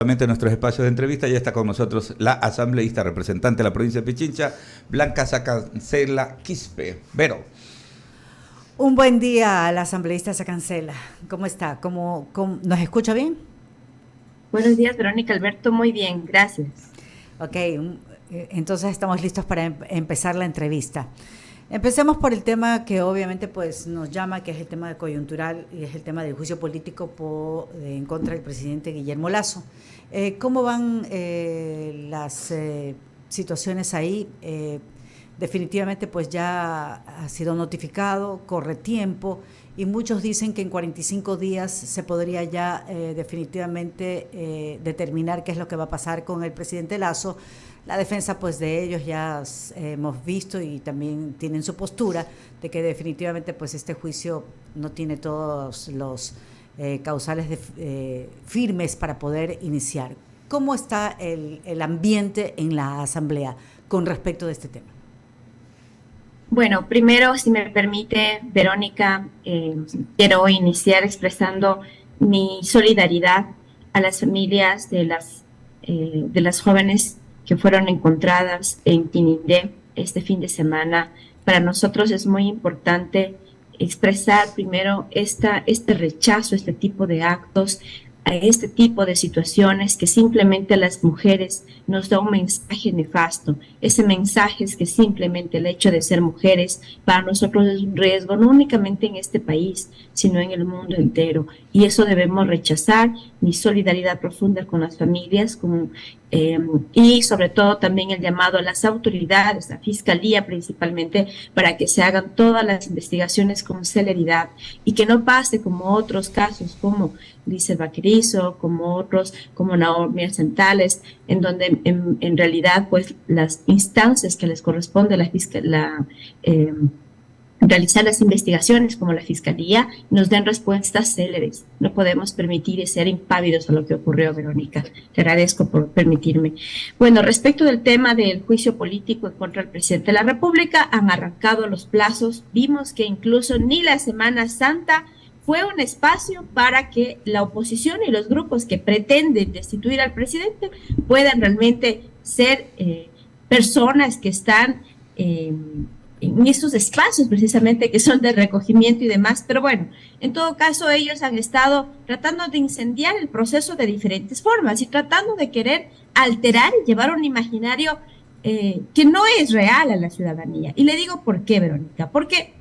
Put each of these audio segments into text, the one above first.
Nuestros espacios de entrevista. Ya está con nosotros la asambleísta representante de la provincia de Pichincha, Blanca Sacancela Quispe. Vero. Un buen día a la asambleísta Sacancela. ¿Cómo está? ¿Nos escucha bien? Buenos días, Verónica Alberto. Muy bien, gracias. Ok, entonces estamos listos para empezar la entrevista. Empecemos por el tema que obviamente pues nos llama, que es el tema de coyuntural y es el tema del juicio político en contra del presidente Guillermo Lasso. ¿Cómo van las situaciones ahí? Definitivamente pues ya ha sido notificado, corre tiempo y muchos dicen que en 45 días se podría ya definitivamente determinar qué es lo que va a pasar con el presidente Lasso. La defensa pues de ellos ya hemos visto y también tienen su postura de que definitivamente pues este juicio no tiene todos los causales firmes para poder iniciar. ¿Cómo está el ambiente en la asamblea con respecto de este tema? Bueno, primero, si me permite, Verónica, quiero iniciar expresando mi solidaridad a las familias de las jóvenes que fueron encontradas en Tinindé este fin de semana. Para nosotros es muy importante expresar primero este rechazo a este tipo de actos, a este tipo de situaciones que simplemente a las mujeres nos da un mensaje nefasto. Ese mensaje es que simplemente el hecho de ser mujeres para nosotros es un riesgo, no únicamente en este país, sino en el mundo entero. Y eso debemos rechazar. Mi solidaridad profunda con las familias, y sobre todo también el llamado a las autoridades, la Fiscalía principalmente, para que se hagan todas las investigaciones con celeridad y que no pase como otros casos, como Lizel Vaquerizo, como otros, como Naomi Santales, en donde en realidad pues las instancias que les corresponde realizar las investigaciones como la Fiscalía nos den respuestas céleres. No podemos permitir y ser impávidos a lo que ocurrió, Verónica. Te agradezco por permitirme. Bueno, respecto del tema del juicio político en contra del presidente de la República, han arrancado los plazos. Vimos que incluso ni la Semana Santa fue un espacio para que la oposición y los grupos que pretenden destituir al presidente puedan realmente ser personas que están en esos espacios precisamente que son de recogimiento y demás, pero bueno, en todo caso ellos han estado tratando de incendiar el proceso de diferentes formas y tratando de querer alterar y llevar un imaginario que no es real a la ciudadanía. Y le digo por qué, Verónica, porque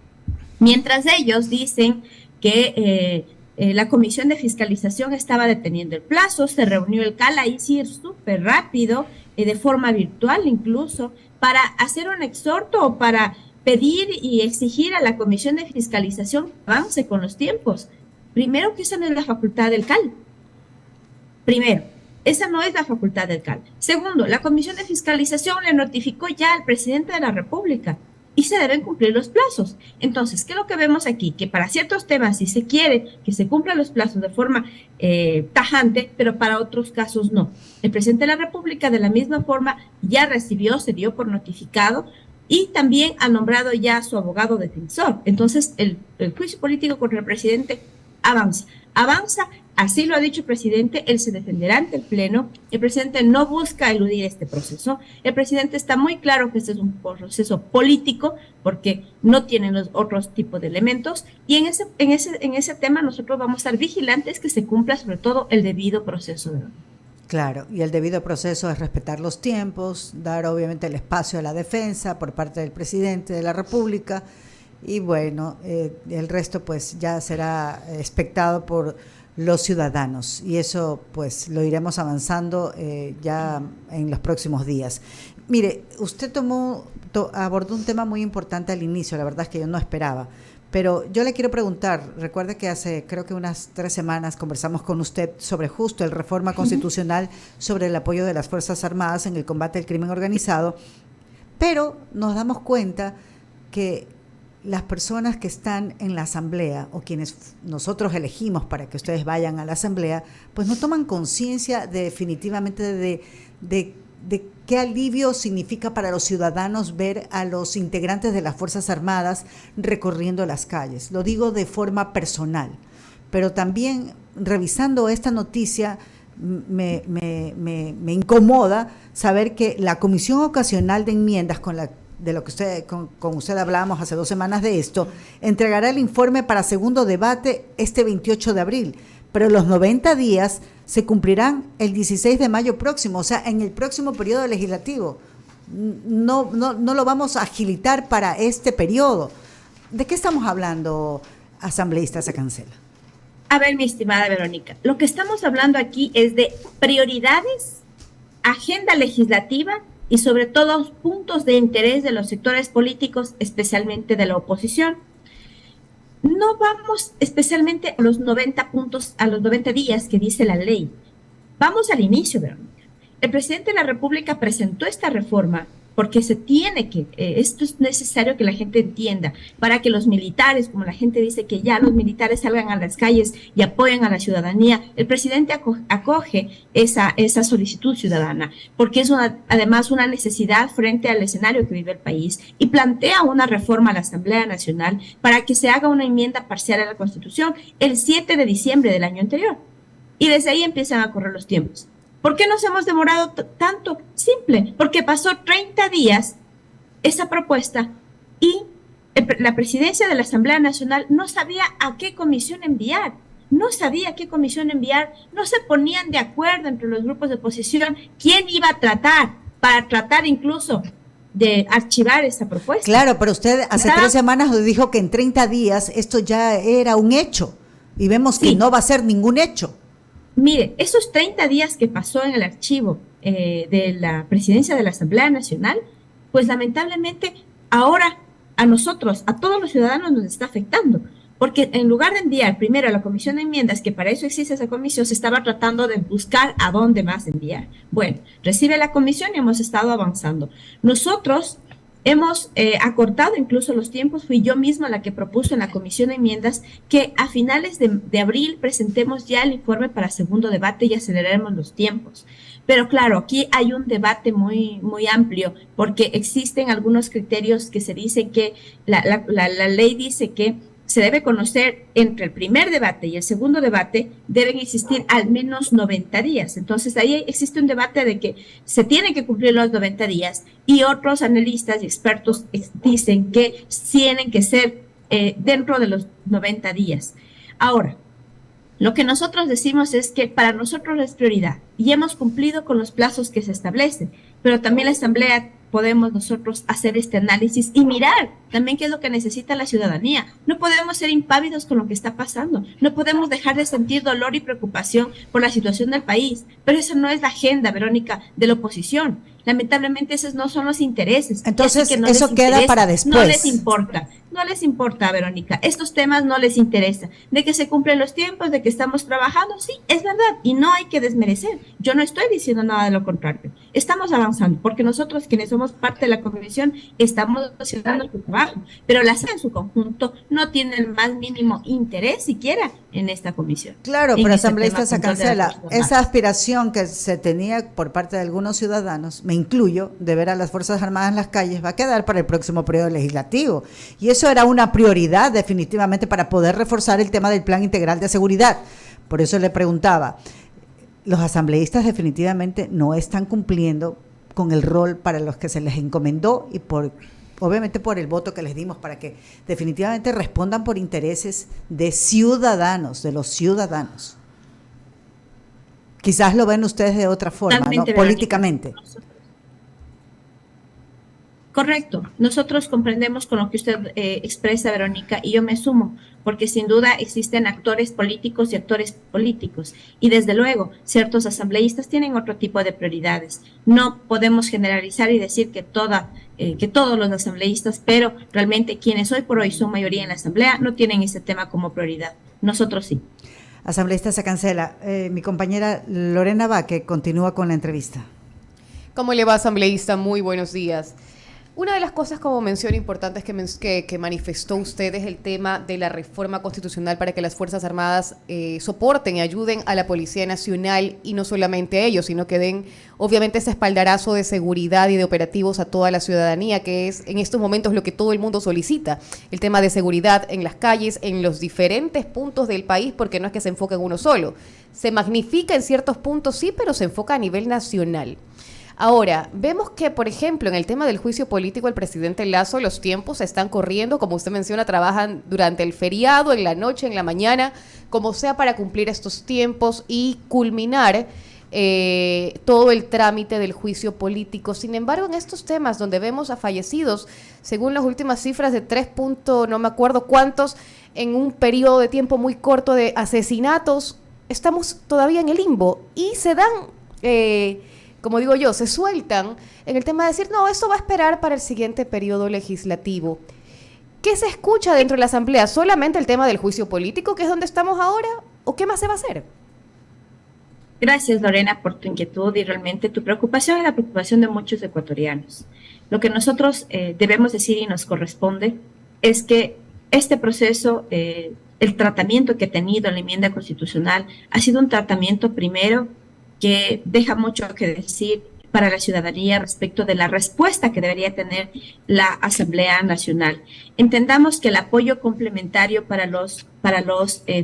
mientras ellos dicen que la Comisión de Fiscalización estaba deteniendo el plazo, se reunió el CAL ahí sí súper rápido, de forma virtual incluso, para hacer un exhorto o para pedir y exigir a la Comisión de Fiscalización que avance con los tiempos. Primero, que esa no es la facultad del CAL. Primero, esa no es la facultad del CAL. Segundo, la Comisión de Fiscalización le notificó ya al presidente de la República y se deben cumplir los plazos. Entonces, ¿qué es lo que vemos aquí? Que para ciertos temas sí se quiere que se cumplan los plazos de forma tajante, pero para otros casos no. El presidente de la República de la misma forma ya recibió, se dio por notificado y también ha nombrado ya a su abogado defensor. Entonces, el juicio político contra el presidente avanza, así lo ha dicho el presidente, él se defenderá ante el Pleno, el presidente no busca eludir este proceso, el presidente está muy claro que este es un proceso político porque no tienen los otros tipos de elementos y en ese tema nosotros vamos a estar vigilantes que se cumpla sobre todo el debido proceso de Claro, y el debido proceso es respetar los tiempos, dar obviamente el espacio a la defensa por parte del presidente de la República y bueno, el resto pues ya será expectado por los ciudadanos y eso pues lo iremos avanzando ya en los próximos días. Mire, usted abordó un tema muy importante al inicio, la verdad es que yo no esperaba. Pero yo le quiero preguntar, recuerde que hace creo que unas 3 semanas conversamos con usted sobre justo el reforma constitucional sobre el apoyo de las Fuerzas Armadas en el combate al crimen organizado, pero nos damos cuenta que las personas que están en la asamblea o quienes nosotros elegimos para que ustedes vayan a la asamblea, pues no toman conciencia definitivamente de qué alivio significa para los ciudadanos ver a los integrantes de las Fuerzas Armadas recorriendo las calles. Lo digo de forma personal, pero también revisando esta noticia me incomoda saber que la Comisión Ocasional de Enmiendas, de lo que con usted hablábamos hace 2 semanas de esto, entregará el informe para segundo debate este 28 de abril, pero los 90 días se cumplirán el 16 de mayo próximo, o sea, en el próximo periodo legislativo. No lo vamos a agilitar para este periodo. ¿De qué estamos hablando, asambleísta Sacancela? A ver, mi estimada Verónica, lo que estamos hablando aquí es de prioridades, agenda legislativa y sobre todo puntos de interés de los sectores políticos, especialmente de la oposición. No vamos especialmente a los 90 puntos, a los 90 días que dice la ley. Vamos al inicio, Verónica. El presidente de la República presentó esta reforma porque se tiene que, esto es necesario que la gente entienda, para que los militares, como la gente dice que ya los militares salgan a las calles y apoyen a la ciudadanía, el presidente acoge esa solicitud ciudadana, porque es además una necesidad frente al escenario que vive el país, y plantea una reforma a la Asamblea Nacional para que se haga una enmienda parcial a la Constitución el 7 de diciembre del año anterior. Y desde ahí empiezan a correr los tiempos. ¿Por qué nos hemos demorado tanto? Simple, porque pasó 30 días esa propuesta y la presidencia de la Asamblea Nacional no sabía a qué comisión enviar. No sabía qué comisión enviar, no se ponían de acuerdo entre los grupos de oposición quién iba a tratar, para tratar incluso de archivar esa propuesta. Claro, pero usted hace 3 semanas dijo que en 30 días esto ya era un hecho y vemos que no va a ser ningún hecho. Mire, esos 30 días que pasó en el archivo de la presidencia de la Asamblea Nacional, pues lamentablemente ahora a nosotros, a todos los ciudadanos nos está afectando, porque en lugar de enviar primero a la Comisión de Enmiendas, que para eso existe esa comisión, se estaba tratando de buscar a dónde más enviar. Bueno, recibe la comisión y hemos estado avanzando. Nosotros hemos acortado incluso los tiempos, fui yo misma la que propuso en la Comisión de Enmiendas que a finales de abril presentemos ya el informe para segundo debate y aceleremos los tiempos. Pero claro, aquí hay un debate muy amplio, porque existen algunos criterios que se dicen que la ley dice que se debe conocer entre el primer debate y el segundo debate, deben existir al menos 90 días. Entonces, ahí existe un debate de que se tienen que cumplir los 90 días y otros analistas y expertos dicen que tienen que ser dentro de los 90 días. Ahora, lo que nosotros decimos es que para nosotros es prioridad y hemos cumplido con los plazos que se establecen, pero también la Asamblea podemos nosotros hacer este análisis y mirar también qué es lo que necesita la ciudadanía. No podemos ser impávidos con lo que está pasando, no podemos dejar de sentir dolor y preocupación por la situación del país, pero esa no es la agenda, Verónica, de la oposición. Lamentablemente esos no son los intereses. Entonces que no eso queda para después. No les importa, Verónica. Estos temas no les interesa. De que se cumplen los tiempos, de que estamos trabajando, sí, es verdad, y no hay que desmerecer. Yo no estoy diciendo nada de lo contrario. Estamos avanzando, porque nosotros quienes somos parte de la comisión estamos haciendo su trabajo, pero la SEA en su conjunto no tiene el más mínimo interés siquiera en esta comisión. Claro, pero asambleísta Sacancela, esa aspiración que se tenía por parte de algunos ciudadanos, me incluyo, de ver a las Fuerzas Armadas en las calles, va a quedar para el próximo periodo legislativo. Y eso era una prioridad definitivamente para poder reforzar el tema del Plan Integral de Seguridad. Por eso le preguntaba, los asambleístas definitivamente no están cumpliendo con el rol para los que se les encomendó y obviamente por el voto que les dimos para que definitivamente respondan por intereses de ciudadanos, de los ciudadanos. Quizás lo ven ustedes de otra forma, ¿no? Políticamente. Correcto. Nosotros comprendemos con lo que usted expresa, Verónica, y yo me sumo, porque sin duda existen actores políticos y actores políticos. Y desde luego, ciertos asambleístas tienen otro tipo de prioridades. No podemos generalizar y decir que todos los asambleístas, pero realmente quienes hoy por hoy son mayoría en la asamblea no tienen ese tema como prioridad. Nosotros sí. Asambleísta Sacancela, mi compañera Lorena Baque continúa con la entrevista. ¿Cómo le va, asambleísta? Muy buenos días. Una de las cosas como mención importantes que manifestó usted es el tema de la reforma constitucional para que las Fuerzas Armadas soporten y ayuden a la Policía Nacional, y no solamente a ellos, sino que den obviamente ese espaldarazo de seguridad y de operativos a toda la ciudadanía, que es en estos momentos lo que todo el mundo solicita, el tema de seguridad en las calles, en los diferentes puntos del país, porque no es que se enfoque en uno solo. Se magnifica en ciertos puntos, sí, pero se enfoca a nivel nacional. Ahora, vemos que, por ejemplo, en el tema del juicio político, el presidente Lasso, los tiempos están corriendo, como usted menciona, trabajan durante el feriado, en la noche, en la mañana, como sea para cumplir estos tiempos y culminar todo el trámite del juicio político. Sin embargo, en estos temas donde vemos a fallecidos, según las últimas cifras de 3 no me acuerdo cuántos, en un periodo de tiempo muy corto de asesinatos, estamos todavía en el limbo y se dan... como digo yo, se sueltan en el tema de decir, no, esto va a esperar para el siguiente periodo legislativo. ¿Qué se escucha dentro de la Asamblea? ¿Solamente el tema del juicio político, que es donde estamos ahora? ¿O qué más se va a hacer? Gracias, Lorena, por tu inquietud y realmente tu preocupación es la preocupación de muchos ecuatorianos. Lo que nosotros debemos decir y nos corresponde es que este proceso, el tratamiento que ha tenido la enmienda constitucional, ha sido un tratamiento primero que deja mucho que decir para la ciudadanía respecto de la respuesta que debería tener la Asamblea Nacional. Entendamos que el apoyo complementario para los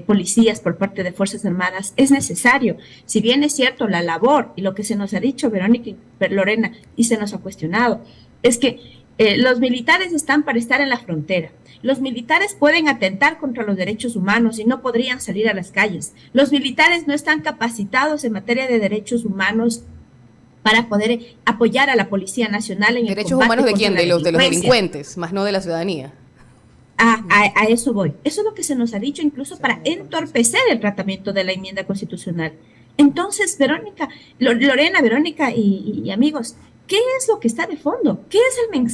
policías por parte de Fuerzas Armadas es necesario. Si bien es cierto la labor y lo que se nos ha dicho, Verónica y Lorena, y se nos ha cuestionado, es que los militares están para estar en la frontera. Los militares pueden atentar contra los derechos humanos y no podrían salir a las calles. Los militares no están capacitados en materia de derechos humanos para poder apoyar a la Policía Nacional en ¿Derechos el combate humanos de contra quién? la De los delincuencia. delincuentes, más no de la ciudadanía. A eso voy. Eso es lo que se nos ha dicho incluso para entorpecer el tratamiento de la enmienda constitucional. Entonces, Lorena, Verónica y amigos, ¿qué es lo que está de fondo?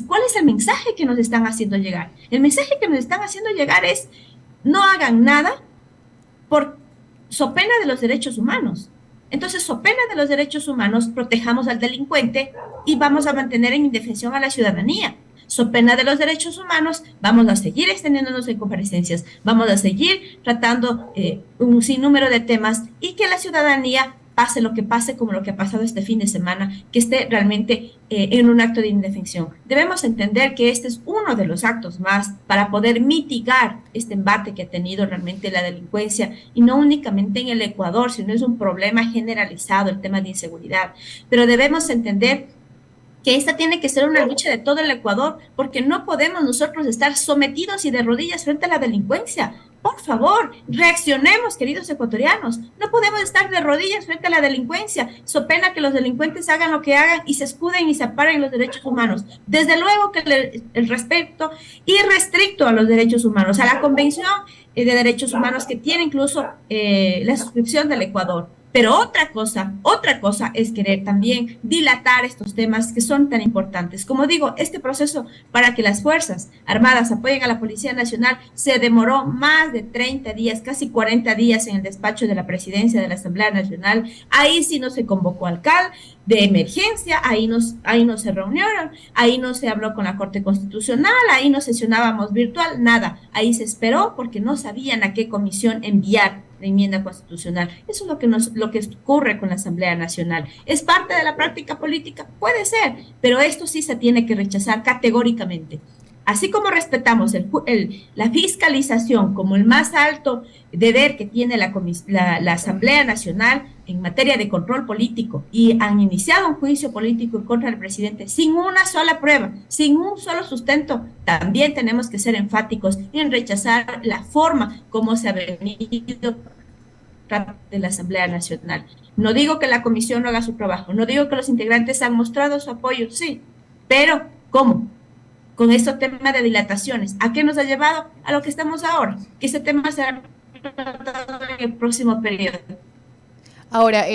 ¿Cuál es el mensaje que nos están haciendo llegar? El mensaje que nos están haciendo llegar es: no hagan nada por so pena de los derechos humanos. Entonces, so pena de los derechos humanos, protejamos al delincuente y vamos a mantener en indefensión a la ciudadanía. So pena de los derechos humanos, vamos a seguir extendiéndonos en comparecencias, vamos a seguir tratando un sinnúmero de temas y que la ciudadanía pase lo que pase, como lo que ha pasado este fin de semana, que esté realmente en un acto de indefensión. Debemos entender que este es uno de los actos más para poder mitigar este embate que ha tenido realmente la delincuencia, y no únicamente en el Ecuador, sino es un problema generalizado, el tema de inseguridad. Pero debemos entender que esta tiene que ser una lucha de todo el Ecuador, porque no podemos nosotros estar sometidos y de rodillas frente a la delincuencia. Por favor, reaccionemos, queridos ecuatorianos. No podemos estar de rodillas frente a la delincuencia, so pena que los delincuentes hagan lo que hagan y se escuden y se amparen los derechos humanos. Desde luego que el respeto irrestricto a los derechos humanos, a la Convención de Derechos Humanos que tiene incluso la suscripción del Ecuador. Pero otra cosa es querer también dilatar estos temas que son tan importantes. Como digo, este proceso para que las Fuerzas Armadas apoyen a la Policía Nacional se demoró más de 30 días, casi 40 días en el despacho de la Presidencia de la Asamblea Nacional. Ahí sí no se convocó alcalde de emergencia, ahí no se reunieron, ahí no se habló con la Corte Constitucional, ahí no sesionábamos virtual, nada. Ahí se esperó porque no sabían a qué comisión enviar la enmienda constitucional. Eso es lo que ocurre con la Asamblea Nacional. ¿Es parte de la práctica política? Puede ser, pero esto sí se tiene que rechazar categóricamente. Así como respetamos la fiscalización como el más alto deber que tiene la Asamblea Nacional en materia de control político, y han iniciado un juicio político en contra del presidente sin una sola prueba, sin un solo sustento, también tenemos que ser enfáticos en rechazar la forma como se ha venido de la Asamblea Nacional. No digo que la comisión no haga su trabajo, no digo que los integrantes han mostrado su apoyo, sí, pero ¿cómo? Con este tema de dilataciones. ¿A qué nos ha llevado? A lo que estamos ahora, que este tema será tratado en el próximo periodo. Ahora,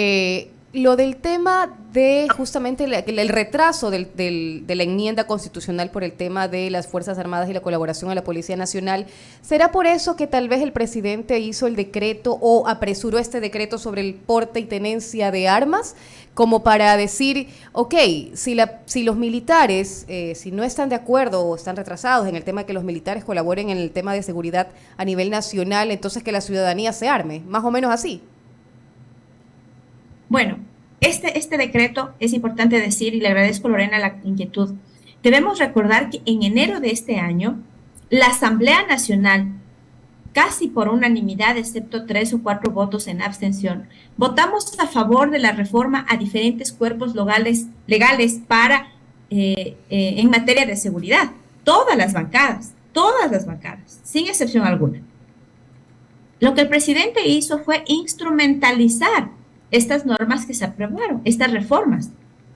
Lo del tema de justamente el retraso de la enmienda constitucional por el tema de las Fuerzas Armadas y la colaboración a la Policía Nacional, ¿será por eso que tal vez el presidente hizo el decreto o apresuró este decreto sobre el porte y tenencia de armas? Como para decir, ok, si los militares, si no están de acuerdo o están retrasados en el tema de que los militares colaboren en el tema de seguridad a nivel nacional, entonces que la ciudadanía se arme, más o menos así. Bueno, este decreto es importante decir, y le agradezco, Lorena, la inquietud. Debemos recordar que en enero de este año, la Asamblea Nacional, casi por unanimidad, excepto 3 o 4 votos en abstención, votamos a favor de la reforma a diferentes cuerpos legales para en materia de seguridad. Todas las bancadas, sin excepción alguna. Lo que el presidente hizo fue instrumentalizar estas normas que se aprobaron, estas reformas,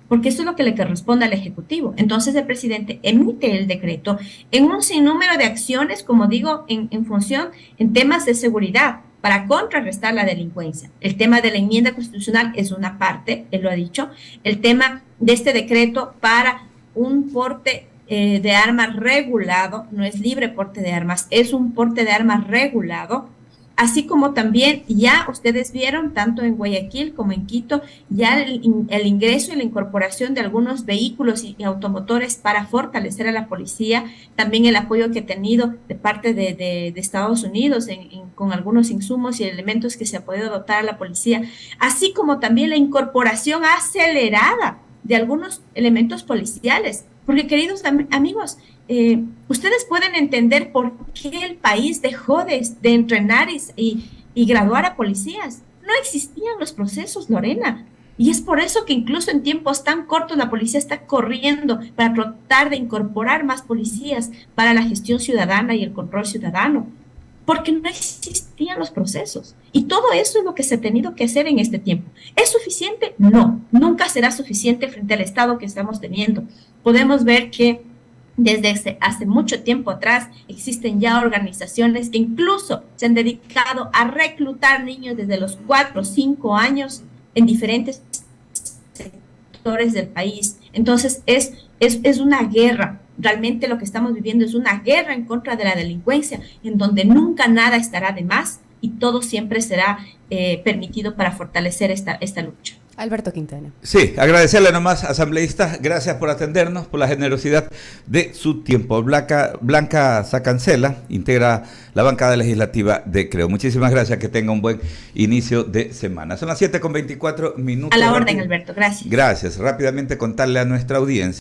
porque eso es lo que le corresponde al Ejecutivo. Entonces el presidente emite el decreto en un sinnúmero de acciones, como digo, en función, en temas de seguridad, para contrarrestar la delincuencia. El tema de la enmienda constitucional es una parte, él lo ha dicho, el tema de este decreto para un porte de armas regulado, no es libre porte de armas, es un porte de armas regulado, así como también ya ustedes vieron, tanto en Guayaquil como en Quito, ya el ingreso y la incorporación de algunos vehículos y automotores para fortalecer a la policía, también el apoyo que ha tenido de parte de Estados Unidos con algunos insumos y elementos que se ha podido dotar a la policía, así como también la incorporación acelerada de algunos elementos policiales. Porque, queridos amigos, ustedes pueden entender por qué el país dejó de entrenar y graduar a policías. No existían los procesos, Lorena. Y es por eso que incluso en tiempos tan cortos la policía está corriendo para tratar de incorporar más policías para la gestión ciudadana y el control ciudadano. Porque no existían los procesos. Y todo eso es lo que se ha tenido que hacer en este tiempo. ¿Es suficiente? No, nunca será suficiente frente al estado que estamos teniendo. Podemos ver que desde hace mucho tiempo atrás existen ya organizaciones que incluso se han dedicado a reclutar niños desde los 4 o 5 años en diferentes sectores del país. Entonces es una guerra. Realmente lo que estamos viviendo es una guerra en contra de la delincuencia, en donde nunca nada estará de más y todo siempre será permitido para fortalecer esta lucha. Alberto Quintana. Sí, agradecerle nomás, asambleísta, gracias por atendernos, por la generosidad de su tiempo. Blanca Sacancela integra la bancada legislativa de Creo. Muchísimas gracias, que tenga un buen inicio de semana. Son las 7:24. A la orden, Alberto, gracias. Gracias. Rápidamente contarle a nuestra audiencia